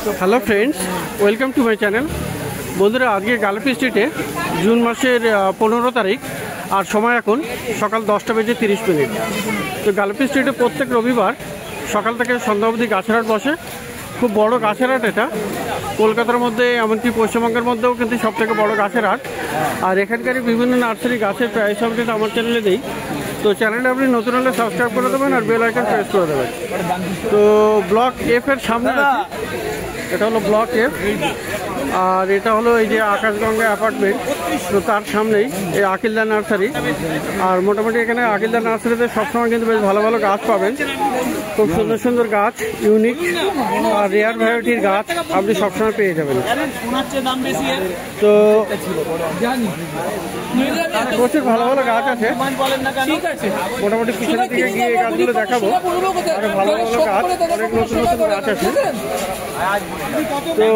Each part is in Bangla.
Hello friends, welcome to my channel. बंधुरा आज के गालापी स्ट्रीटे जून मासेर 15 तारीख और समय एखन सकाल 10टा बेजे 30 मिनट। तो गालापी स्ट्रीटे प्रत्येक रविवार सकाल थेके सन्ध्या अब्दि गाछेर हाट बसे। खूब बड़ो गाछेर हाट एटा कलकातार मध्य एमनकि पश्चिमबंगेर मध्येও किन्तु सबथेके बड़ो गाछेर हाट। और एखानकार विभिन्न नार्सारि गाछेर प्राइस अपडेट आमार चैनेले देई। तो चैनल अपनी नतून हले सबसक्राइब कर देवें और बेल आइकन प्रेस कर देवें। तो ब्लक एफ एर सामने এটা হলো ব্লক এফ আর এটা হলো এই যে আকাশগঙ্গা অ্যাপার্টমেন্ট। তো তার সামনেই এই আকিলদা নার্সারি। আর মোটামুটি এখানে আকিলদা নার্সারিতে সবসময় কিন্তু বেশ ভালো ভালো গাছ পাবেন। খুব সুন্দর সুন্দর গাছ, ইউনিক আর রেয়ার ভ্যারাইটির গাছ আপনি সবসময় পেয়ে যাবেন। তো প্রচুর ভালো ভালো গাছ আছে। মোটামুটি পিছনের দিকে গিয়ে এই গাছগুলো দেখাবো। আর ভালো ভালো গাছ, অনেক নতুন নতুন গাছ আছে। তো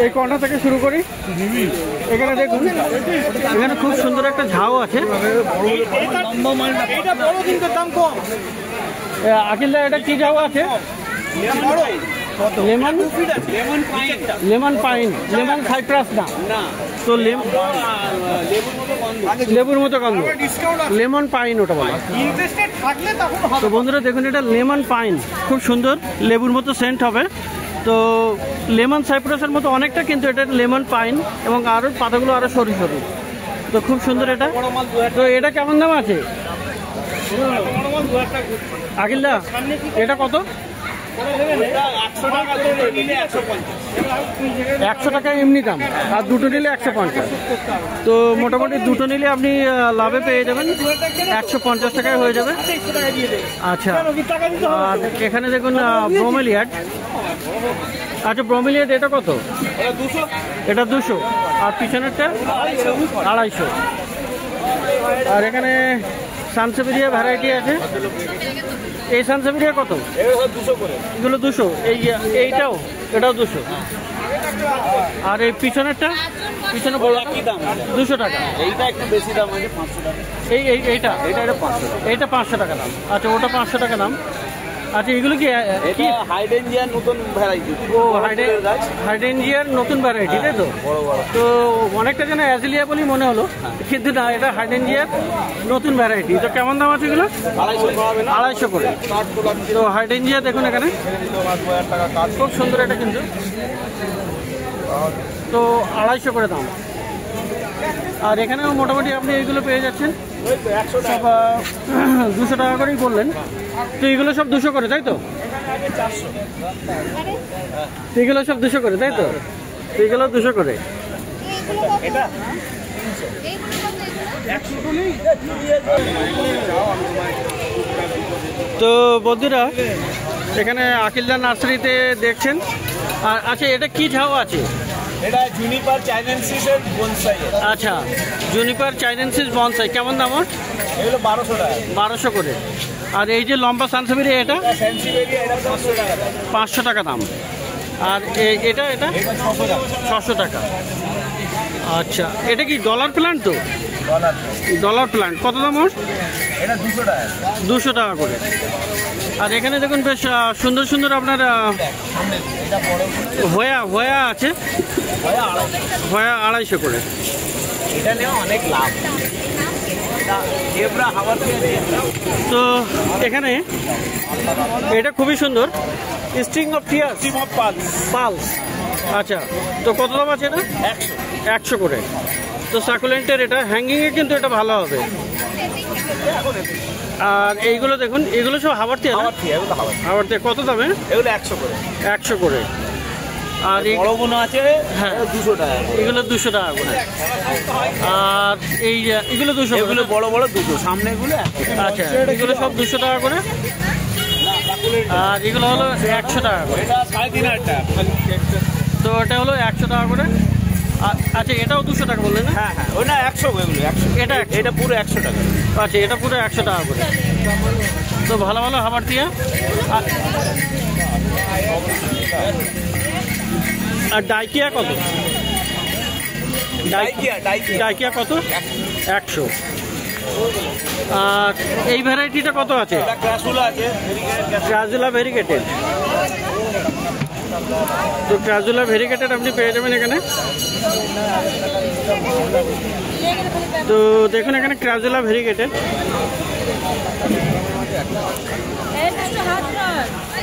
এই কর্নার থেকে শুরু করি। এখানে দেখুন, এখানে খুব সুন্দর একটা ঝাউ আছে। আকিলদা এটা কি ঝাউ আছে? লেমন পাইন, লেমন সাইপ্রাস না, তো লেবুর মতো গন্ধ, লেমন পাইন ওটা বলে। তো বন্ধুরা দেখুন, এটা লেমন পাইন, খুব সুন্দর লেবুর মতো সেন্ট হবে। তো লেমন সাইপ্রাসের মতো অনেকটা, কিন্তু এটা লেমন পাইন এবং আরও পাতাগুলো আরও সরু সরু। তো খুব সুন্দর এটা। তো এটা কেমন দাম আছে আকিলদা? এটা কত? 100 টাকা এমনি দাম, আর দুটো নিলে 150। তো মোটামুটি দুটো নিলে আপনি লাভে পেয়ে যাবেন, 150 টাকায় হয়ে যাবে। আচ্ছা, আর এখানে দেখুন ব্রোমেলিয়াড। আচ্ছা, ব্রোমেলিয়াড এটা কত? এটা 200। আর পিছনেরটা 250। আর এখানে সানসেভেরিয়া ভ্যারাইটি আছে। এই সানসেভেরিয়া কত? এগুলো 200। এইটাও, এটাও 200। আর এই পিছনেরটা, পিছনে বড় কি দাম? 200 টাকা। এইটা একটু বেশি দাম আছে, 500 টাকা। এইটা 500 টাকা। এইটা 500 টাকা দাম। আচ্ছা, ওটা 500 টাকা দাম। আচ্ছা, এগুলো কি হাইডেনজিয়ার নতুন ভ্যারাইটি? ও, হাইডেনজিয়ার নতুন ভ্যারাইটি, তাই তো? তো অনেকটা যেন অ্যাজিলিয়া বলি মনে হলো, কিন্তু না, এটা হাইডেনজিয়ার নতুন ভ্যারাইটি। তো কেমন দাম আছে এগুলো? 250 করে। তো হাইডেনজিয়া দেখুন এখানে খুব সুন্দর এটা, কিন্তু তো 250 করে দাম। আর এখানেও মোটামুটি আপনি এইগুলো পেয়ে যাচ্ছেন সব 200 টাকা করেই বললেন। তো এগুলো সব 200 করে, তাই তো? এগুলো সব 200 করে, তাই তো? এগুলো 200 করে। তো বন্ধুরা এখানে আকিলদা নার্সারিতে দেখছেন। আর আচ্ছা, এটা কি ঝাউ আছে? এটা জুনিপার চাইনেন্সিসের বনসাই। আচ্ছা, জুনিপার চাইনেন্সিস বনসাই কেমন দাম? এগুলো 1200 টাকা। 1200 করে। আর এই যে লম্বা সানসেভেরিয়া, এটা 500 টাকা দাম। আর এটা 600 টাকা। আচ্ছা, এটা কি ডলার প্ল্যান্ট? তো ডলার প্ল্যান্ট কত দাম ওর? এটা 200 টাকা। 200 টাকা করে। আর এখানে দেখুন বেশ সুন্দর সুন্দর আপনার হয়া আছে, হয়া 250 করে। এটা নিয়ে অনেক লাভ। তো এখানে এটা খুবই সুন্দর, স্ট্রিং অফ টিয়ার্স, পালস। আচ্ছা, তো কত দাম আছে এটা? 100 করে। তো সাকুলেন্টের এটা হ্যাঙ্গিংয়ে কিন্তু এটা ভালো হবে। আর এইগুলো দেখুন, এগুলো সব হাওয়ারটি। হাওয়ারটি কত দামে? এগুলো 100 করে। 100 করে। আর বড় গুলো আছে, হ্যাঁ, 200 টাকা। এগুলো 200 টাকা করে। আর এগুলো 200। এগুলো বড় বড় 200, সামনে এগুলো। আচ্ছা, এগুলো সব 200 টাকা করে। আর এগুলো হলো 100 টাকা করে। এটা 3.5 টাকা। তো এটা হলো 100 টাকা করে। আচ্ছা, এটাও 200 টাকা বললেন না? হ্যাঁ হ্যাঁ, ওটা 100। এগুলো 100। এটা পুরো 100 টাকা। আচ্ছা, এটা পুরো 100 টাকা করে। তো ভালো ভালো হাবার দিয়ে। আর ডাইকিয়া কত? ডাইকিয়া কত? 100। আর এই ভ্যারাইটিটা কত আছে? ক্রাসুলা আছে, ক্রাসুলা ভেরিগেটেড। তো ক্রাজুলা ভেরিগেটেড আপনি পেয়ে যাবেন এখানে। তো দেখুন এখানে ক্রাজুলা ভেরিগেটেড।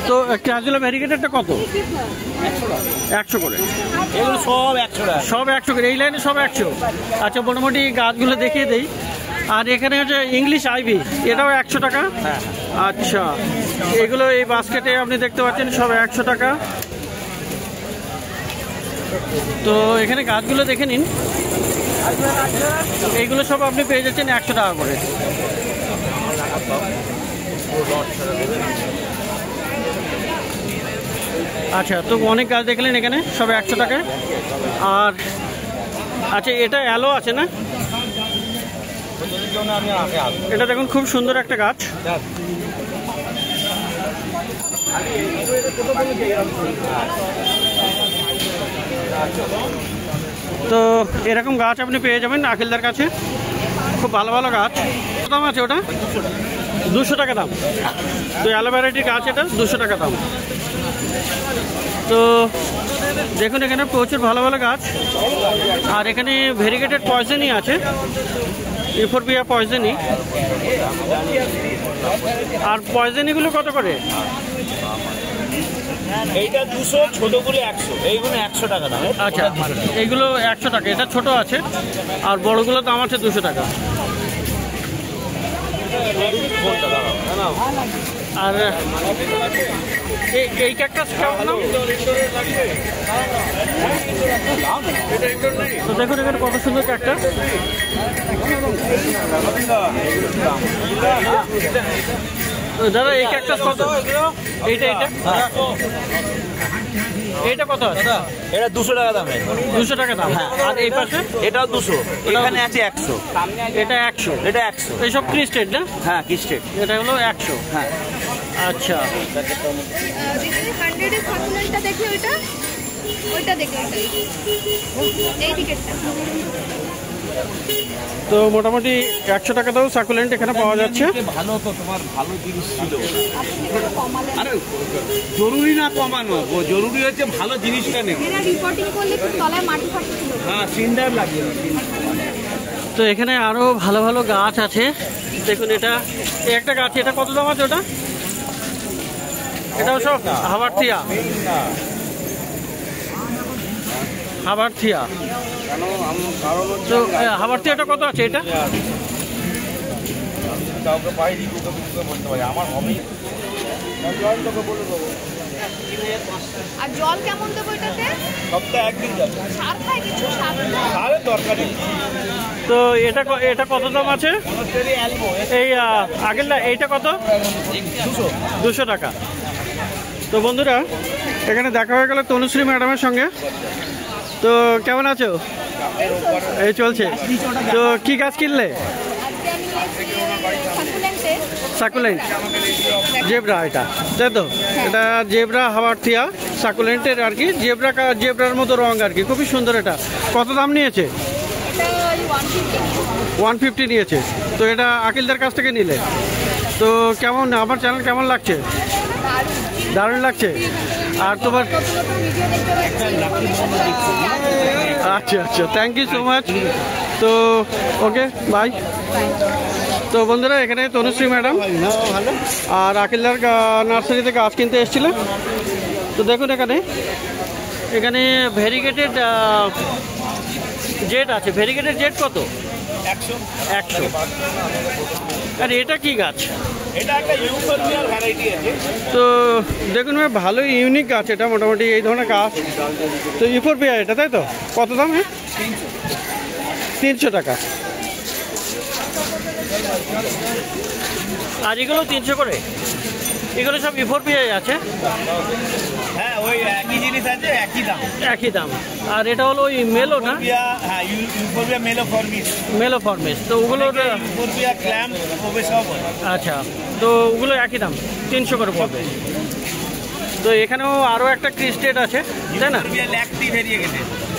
তো ক্রাজুলা ভেরিগেটেডটা কত? 100 করে। এগুলো সব 100 টাকা। সব 100 করে, এই লাইনে সব 100। আচ্ছা, মোটামুটি গাছগুলো দেখিয়ে দেই। আর এখানে হচ্ছে ইংলিশ আইভি, এটাও 100 টাকা। আচ্ছা, এগুলো এই বাস্কেটে আপনি দেখতে পাচ্ছেন সব 100 টাকা। তো এখানে গাছগুলো দেখে নিন, এইগুলো সব আপনি পেয়ে যাচ্ছেন 100 টাকা করে। আচ্ছা, তো অনেক গাছ দেখলেন এখানে সব 100 টাকায়। আর আচ্ছা, এটা অ্যালো আছে না? এটা দেখুন খুব সুন্দর একটা গাছ। তো এরকম গাছ আপনি পেয়ে যাবেন আকিলদার কাছে, খুব ভালো ভালো গাছ। কত দাম আছে ওটা? 200 টাকা দাম। তো অ্যালোভেরাটির গাছ, এটা 200 টাকা দাম। তো দেখুন এখানে প্রচুর ভালো ভালো গাছ। আর এখানে ভেরিগেটেড পয়জনই আছে, ইউফোরবিয়া পয়জনি। আর পয়জনিগুলো কত করে? এইটা 200, ছোটগুলো 100, এইগুলো 100 টাকা দাম। আচ্ছা, এইগুলো 100 টাকা, এটা ছোট আছে। আর বড়গুলো দাম আছে 200 টাকা। আর এই ক্যাকটাস কেমন দাম? তো দেখুন এখানে কত সুন্দর ক্যাকটাস। দাদা এই ক্যাকটাস কত? এইটা এইটা কত আছে? এটা 200 টাকা দাম। 200 টাকা দাম। আর এই পাশে এটাও 200, এখানে আছে 100। এটা 100। এটা 100। এইসব ক্রিস্টেড না? হ্যাঁ, কিস্টেড। এটা হলো 100। হ্যাঁ। আচ্ছা, 100 এর সাকুলেন্টটা দেখি, ওইটা দেখি, এই দিকেরটা। তো মোটামুটি 100 টাকা দাও সাকুলেন্ট এখানে পাওয়া যাচ্ছে। ভালো, তো তোমার ভালো জিনিস ছিল। আরে জরুরি না কমানো, জরুরি হচ্ছে ভালো জিনিসটা নেই। এরা রিপোর্টিং করলে তো তলায় মাটি ফাটি ছিল। হ্যাঁ, সিন্ডার লাগে। তো এখানে আরো ভালো ভালো গাছ আছে। দেখুন এটা একটা গাছ, এটা কত দাম আছে ওটা? এটাও সব হাবারথিয়া। হাবারথিয়া। তো হাবারথিয়াটা কত আছে এটা? আর জল কেমন দেবো এটাতে? সপ্তাহে একদিন যাবে। সার খায় কিছু? সারের দরকার নেই। তো এটা কত দাম আছে? এই আগেরটা এইটা কত? 200 টাকা। তো বন্ধুরা, এখানে দেখা হয়ে গেল তনুশ্রী ম্যাডামের সঙ্গে। তো কেমন আছো? এই চলছে। তো কি গাছ কিনলে? সাকুলেন্ট জেব্রা, এটা তাই তো? এটা জেব্রা হাবারথিয়া সাকুলেন্টের আর কি, জেব্রার মতো রং আর কি, খুবই সুন্দর। এটা কত দাম নিয়েছে? 150 নিয়েছে। তো এটা আকিলদার কাছ থেকে নিলে। তো কেমন, আমার চ্যানেল কেমন লাগছে? দারুণ লাগছে। আর তোমার আচ্ছা আচ্ছা, থ্যাংক ইউ সো মাচ। তো ওকে, বাই। তো বন্ধুরা, এখানে তনুশ্রী ম্যাডাম আর আকিলদার নার্সারিতে গাছ কিনতে এসেছিল। তো দেখুন এখানে ভেরিগেটেড জেট আছে। ভেরিগেটেড জেট কত? 100। আর এটা কি গাছ? এটা একটা ইউফোরবিয়ার ভ্যারাইটি আছে। তো দেখুন ভালোই ইউনিক গাছ এটা, মোটামুটি এই ধরনের গাছ। তো ইউফোরবিয়া এটা, তাই তো? কত দাম? 300 টাকা। আর এগুলো 300 করে? এগুলো সব ইউফোরবিয়া আছে? হ্যাঁ, ওই একই জিনিস আছে, একই দাম। একই দাম। আর এটা হলো ওই মেলো না? হ্যাঁ, ইউফোরবিয়া মেলোফরমিস। তো ওগুলো ইউফোরবিয়া ক্ল্যাম্প ওবে সব। আচ্ছা, তো ওগুলো একই দাম, 300 করে পড়বে। তো এখানেও আরও একটা ক্রিস্টেড আছে, তাই না?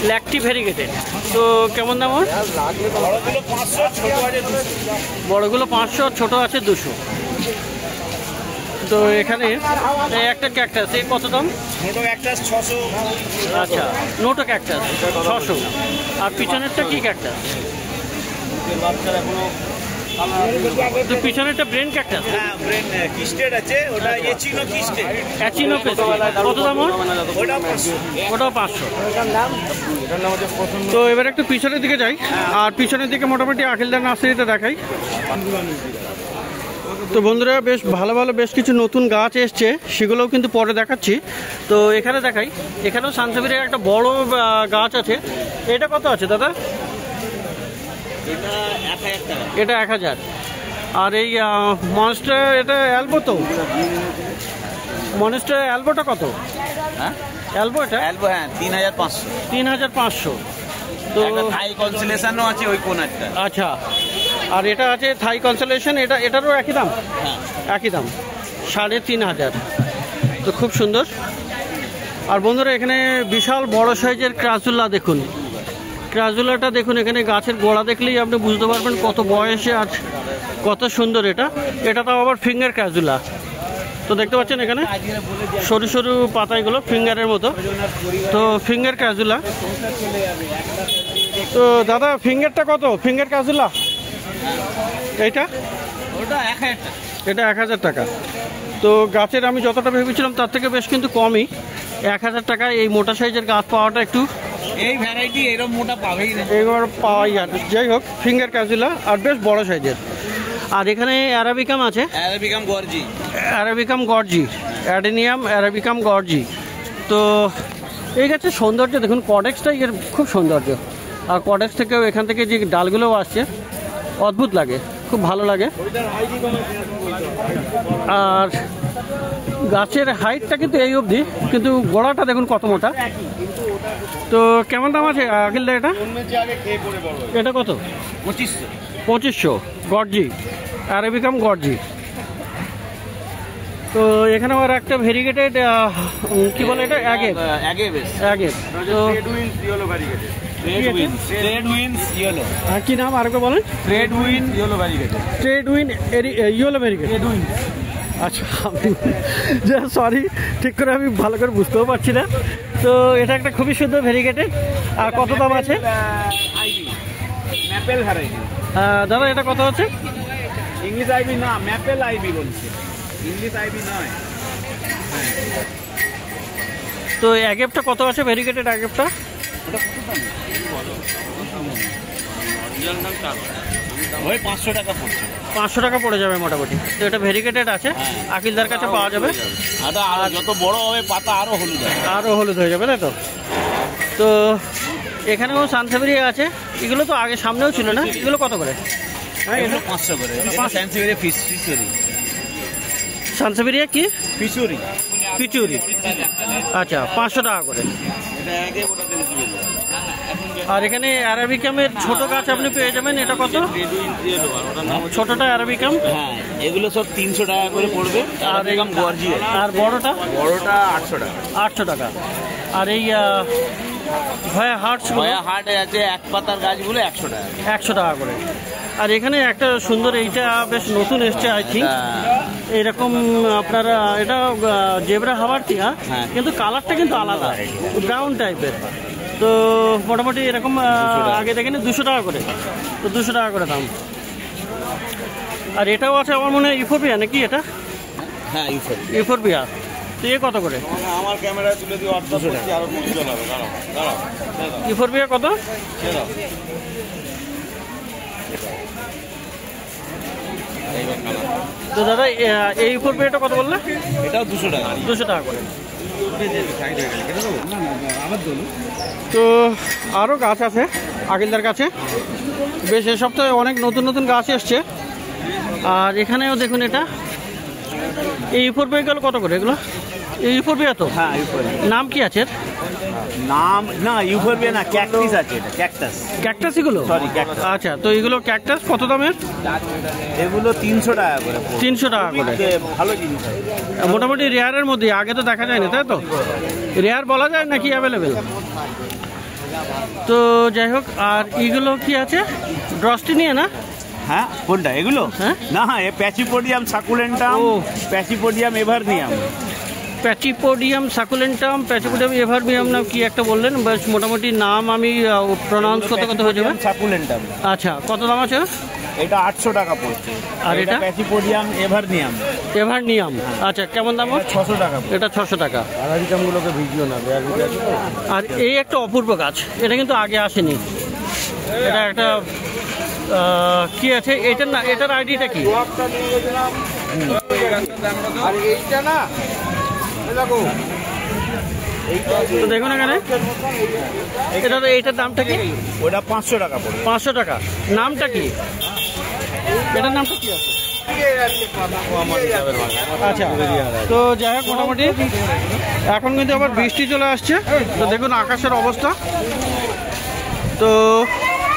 ল্যাকটি ভেরিগেটেড। তো কেমন দাম ওর? বড়গুলো 500, ছোট আছে 200। বড়গুলো 500, ছোট আছে 200। তো এখানে একটা ক্যাকটাস কত দাম? মোটো ক্যাকটাস 600। আচ্ছা, নোটো ক্যাকটাস 600। আর পিছনেরটা কি ক্যাকটাস? তো পিছনেরটা ব্রেন ক্যাকটাস। হ্যাঁ, ব্রেন কিস্টেড আছে, ওটা এচিনো কিস্টেড। এচিনো পেস্ট কত দাম? ওটা 500। ওটাও 500। তো এবার একটু পিছনের দিকে যাই, আর পিছনের দিকে মোটামুটি আখিলদার নার্সারিতে দেখাই। তো বন্ধুরা, বেশ ভালো ভালো বেশ কিছু নতুন গাছ এসছে, সেগুলোও কিন্তু পরে দেখাচ্ছি। তো এখানে দেখাই, এখানেও সানসাফিরের একটা বড় গাছ আছে। এটা কত আছে দাদা? এটা 1000। আর এই মনস্টার, এটা অ্যালবো তো? মনস্টার অ্যালবোটা কত? হ্যাঁ, অ্যালবো, এটা অ্যালবো, হ্যাঁ 3500। 3500। তো থাই কনসেলেশনও আছে ওই কোনারটা। আচ্ছা, আর এটা আছে থাই কনসেলেশন, এটারও একই দাম? হ্যাঁ, একই দাম, 3500। তো খুব সুন্দর। আর বন্ধুরা, এখানে বিশাল বড় সাইজের ক্রাসুল্লা দেখুন। ক্রাসুল্লাটা দেখুন, এখানে গাছের গোড়া দেখলেই আপনি বুঝতে পারবেন কত বয়সে আর কত সুন্দর এটা। এটা তাও আবার ফিঙ্গার ক্রাসুল্লা। তো দেখতে পাচ্ছেন এখানে সরু সরু পাতাগুলো ফিঙ্গারের মতো। তো ফিঙ্গার ক্রাসুল্লা। তো দাদা, ফিঙ্গারটা কত? ফিঙ্গার ক্রাসুল্লা এইটা? ওটা 1000 টাকা। এটা 1000 টাকা। তো গাছের আমি যতটা ভেবেছিলাম তার থেকে বেশ কিন্তু কমই। 1000 টাকায় এই মোটা সাইজের গাছ পাওয়াটা একটু, এই ভ্যারাইটি এরকম মোটা পাবেই না, এবার পাওয়াই যাবে। যাই হোক, ফিঙ্গার ক্রাসুলা আর বেশ বড় সাইজের। আর এখানে অ্যারাবিকাম আছে, অ্যারাবিকাম গর্জি। অ্যারাবিকাম গর্জি, অ্যাডেনিয়াম অ্যারাবিকাম গর্জি। তো এই গাছের সৌন্দর্য দেখুন, কডেক্সটাই এর খুব সৌন্দর্য। আর কডেক্স থেকেও এখান থেকে যে ডালগুলোও আসছে, অদ্ভুত লাগে, খুব ভালো লাগে। আর গাছের হাইটটা কিন্তু এই অবধি, কিন্তু গোড়াটা দেখুন কত মোটা। তো কেমন দাম আছে আখিলদা এটা? এটা কত? 2500। 2500 গর্জি, অ্যারাবিকাম গর্জি। তো এখানে আর একটা ভেরিগেটেড কি বলে এটা, অ্যাগেভ। তো কি নাম আরেকবার বলেন? Trade win yellow variegated. Trade win yellow variegated. আচ্ছা, সরি, ঠিক করে আমি ভালো করে বুঝতেও পারছি না। তো এটা একটা খুবই সুন্দর ভেরিগেটেড। আর কত দাম আছে? Maple variety. দাদা, এটা কত হচ্ছে? ইংলিশ আইবি না, ম্যাপেল আইবি বলছে, ইংলিশ আইবি নয়। তো অ্যাগেভটা কত আছে, ভেরিগেটেড অ্যাগেভটা? ওই 500 টাকা পড়ছে। 500 টাকা পড়ে যাবে মোটামুটি। তো এটা ভেরিগেটেড আছে, আখিলদার কাছে পাওয়া যাবে। আর যত বড় হবে পাতা আরো হলুদ হবে, আরও হলুদ হয়ে যাবে, তাই তো? তো এখানেও সানসাফিরিয়া আছে। এগুলো তো আগে সামনেও ছিল না, এগুলো কত করে? এগুলো 500 করে। সানসাফিরিয়া ফিচুরি। সানসাফিরিয়া কি? ফিচুরি। পিচুরি। আচ্ছা, 500 টাকা করে। আর এখানে অ্যারাবিকামের ছোট গাছ আপনি পেয়ে যাবেন। এটা কত? ছোটটা অ্যারাবিকাম। হ্যাঁ, এগুলো সব 300 টাকা করে পড়বে। অ্যারাবিকাম গর্জি। আর বড়টা? বড়টা 800 টাকা। 800 টাকা। আর এই ভয়া হার্টস, ভয়া হার্ট আছে এক পাতার গাছগুলো 100 টাকা। 100 টাকা করে। আর এখানে একটা সুন্দর, এইটা বেশ নতুন এসছে আই থিঙ্ক, এরকম আপনারা, এটা জেব্রা হাওয়ার্টি। হ্যাঁ, কিন্তু কালারটা কিন্তু আলাদা, ব্রাউন টাইপের। তো মোটামুটি এরকম আগে দেখেনি 200 টাকা করে। তো 200 টাকা করে দাম। আর এটাও আছে আমার মনে হয় ইউফোরবিয়া নাকি এটা? হ্যাঁ, ইউফোরবিয়া। তো এ কত করে? আমার ক্যামেরা তুলে দিও 800 টাকা। আরো কিছু হবে, দাঁড়াও। ইউফোরবিয়া কত? তো দাদা, এই ইউফোরবিয়াটা কত বললে? এটাও 200 টাকা। 200 টাকা করে। তো আরও গাছ আছে আখিলদার কাছে, বেশ এ সপ্তাহে অনেক নতুন নতুন গাছ এসছে। আর এখানেও দেখুন, এটা এই ইউফোরবিয়াগুলো কত করে? এগুলো এই ইউফোরবিয়া তো? হ্যাঁ, ইউফোরবিয়া। নাম কি আছে? নাম না, ইউফোরবিয়া না, ক্যাকটাস আছে। এটা ক্যাকটাস। ক্যাকটাস এগুলো? Sorry, cactus. আচ্ছা, তো এগুলো ক্যাকটাস কত দামের? এগুলো 300 টাকা করে। 300 টাকা করে। ভালো জিনিস, মোটামুটি রেয়ারের মধ্যে। আগে তো দেখা যায় না, তাই তো? রেয়ার বলা যায় নাকি অ্যাভেলেবেল? তো যাই হোক, আর এগুলো কি আছে? ড্রস্টিনিয়া না? হ্যাঁ কোনটা এগুলো? হ্যাঁ না এ প্যাচিপোডিয়াম সাকুলেন্টাম, ও। প্যাচিপোডিয়াম এভারনিয়াম। প্যাচিপোডিয়াম সাকুলেন্টাম, প্যাচিপোডিয়াম এভারবিয়াম না কি একটা বললেন, বেশ মোটামুটি নাম আমি প্রনাউন্স করতে কত হয়ে যাবে? সাকুলেন্টাম। আচ্ছা, কত দাম আছে? এটা 800 টাকা পড়ছে। আর এটা? প্যাচিপোডিয়াম এভারনিয়াম। এভারনিয়াম, আচ্ছা কেমন দাম? 600 টাকা। এটা 600 টাকা। আনারিকামগুলোকে ভিজিও না। আর এই একটা অপূর্ব গাছ, এটা কিন্তু আগে আসেনি। এটা একটা কি আছে এটার না, এটার আইডিটা কি? আর এইটা না দেখো, তো দেখুন এখানে এটার দামটা কি? ওটা 500 টাকা পড়ে। 500 টাকা। নামটা কি? এটার নামটা কি আছে? আচ্ছা, তো যাই হোক মোটামুটি এখন কিন্তু আবার বৃষ্টি চলে আসছে। তো দেখুন আকাশের অবস্থা, তো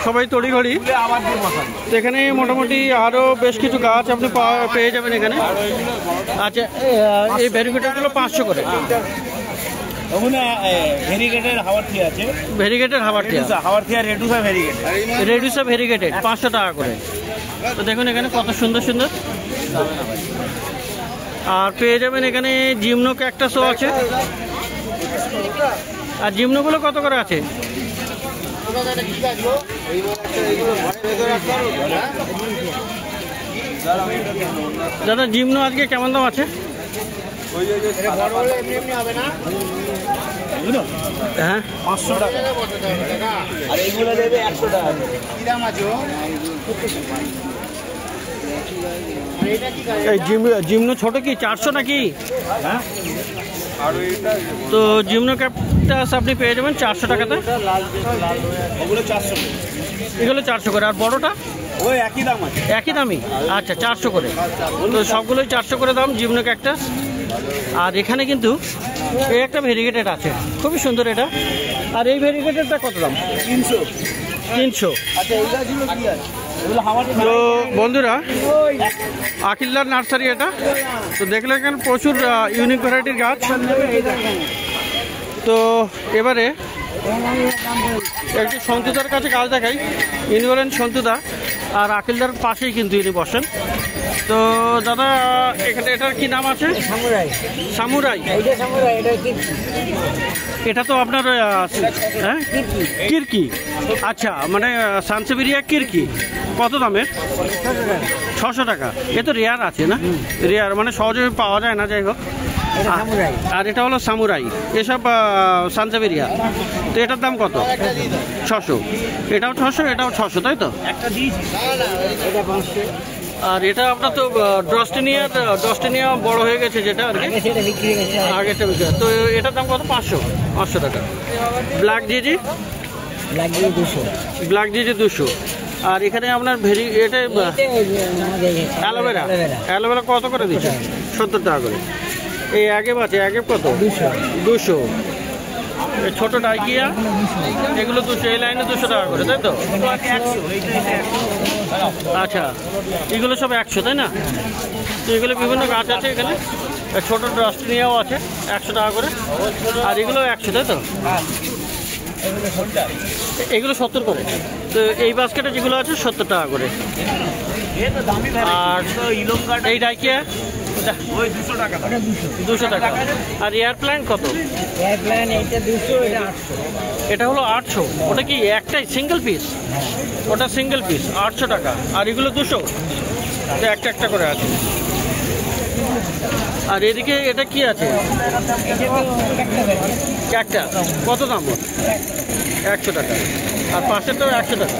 সবাই তড়িঘড়ি। তো এখানে মোটামুটি আরও বেশ কিছু গাছ আপনি পেয়ে যাবেন এখানে। আচ্ছা, এই ভেরিগেটরগুলো 500 করে। ওখানে ভেরিগেটেড হাওয়ারথিয়া আছে। Variegated haworthia, haworthia retusa variegate. Retusa variegated 500 টাকা করে। তো দেখুন এখানে কত সুন্দর সুন্দর। আর পেয়ে যাবেন এখানে জিমনো ক্যাকটাসও আছে। আর জিমনোগুলো কত করে আছে? দাদা জিমনো আজকে কেমন দাম আছে? হ্যাঁ 500 টাকা। আর এইগুলো দেবে 100 টাকা। এই জিমনো ছোট কি 400 নাকি? হ্যাঁ, তো জিমনো ক্যাকটাস আপনি পেয়ে যাবেন 400 টাকাতে। ওগুলো 400 করে। এগুলো 400 করে। আর বড়টা? ওই একই দাম আছে। একই দামই, আচ্ছা 400 করে। তো সবগুলোই 400 করে দাম জিমনো ক্যাকটাস। আর এখানে কিন্তু এই একটা ভেরিগেটেড আছে, খুবই সুন্দর এটা। আর এই ভেরিগেটেডটা কত দাম? 300। আচ্ছা, এই গাছগুলো কি আছে? এগুলো হাওয়ারথিয়া। তো বন্ধুরা, আকিলদার নার্সারি এটা। তো দেখলে এখানে প্রচুর ইউনিক ভ্যারাইটির গাছ। তো এবারে একটু সন্তুদার কাছে গাছ দেখাই। ইনি বলেন সন্তুদা, আর আকিলদার পাশেই কিন্তু ইনি বসেন। তো দাদা এখানে এটার কি নাম আছে? সামুরাই। এটা তো আপনার হ্যাঁ কিরকি। আচ্ছা, মানে সানসেবেরিয়া কিরকি। কত দামের? 600 টাকা। এ তো রেয়ার আছে না? রেয়ার মানে সহজে পাওয়া যায় না, যাই হোক। আর এটা হলো সামুরাই, এসব সানসেবেরিয়া। তো এটার দাম কত? 600। এটাও 600, এটাও 600, তাই তো? আর এটা আপনার তো ডস্টিনিয়া বড় হয়ে গেছে যেটা আর কি, আগেরটা বিক্রি। তো এটার দাম কত? 500 টাকা। ব্ল্যাক জিজি 200। আর এখানে আপনার এটা অ্যালোভেরা কত করে দিচ্ছে? 70 টাকা করে। এই অ্যাগেপ আছে, অ্যাগেপ কত? 200। ছোট ডাইকিয়া এগুলো 200। এই লাইনে 200 টাকা করে, তাই তো? আচ্ছা, এগুলো সব 100, তাই না? তো এগুলো বিভিন্ন গাছ আছে এখানে। ছোট ডস্টিনিয়াও আছে 100 টাকা করে। আর এগুলো 100, তাই তো? এগুলো 70 করে। তো এই বাস্কেটে যেগুলো আছে 70 টাকা করে। আর এই ডাইকিয়া ওই 200 টাকা। 200 টাকা। আর এয়ার প্ল্যান্ট কত? এটা হলো 800। ওটা কি একটাই সিঙ্গেল পিস? ওটা সিঙ্গেল পিস 800 টাকা। আর এগুলো 200। একটা একটা করে আছে। আর এদিকে এটা কি আছে? একটা কত দাম? 100 টাকা। আর পাশেরটাও 100 টাকা।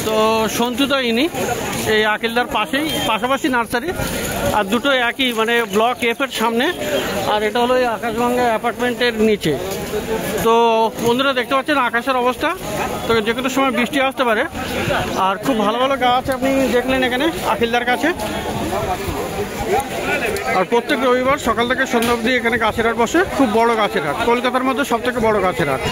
তো সন্তুদা ইনি এই আকিলদার পাশাপাশি নার্সারি। আর দুটো একই, মানে ব্লক এফের সামনে। আর এটা হলো এই আকাশগঙ্গা অ্যাপার্টমেন্টের নিচে। তো বন্ধুরা দেখতে পাচ্ছেন আকাশের অবস্থা। তো যে কোনো সময় বৃষ্টি আসতে পারে। আর খুব ভালো ভালো গাছ আপনি দেখলেন এখানে আকিলদার কাছে। আর প্রত্যেক রবিবার সকাল থেকে সন্ধ্যা অবধি এখানে গাছের হাট বসে। খুব বড় গাছের হাট, কলকাতার মধ্যে সবথেকে বড় গাছের হাট।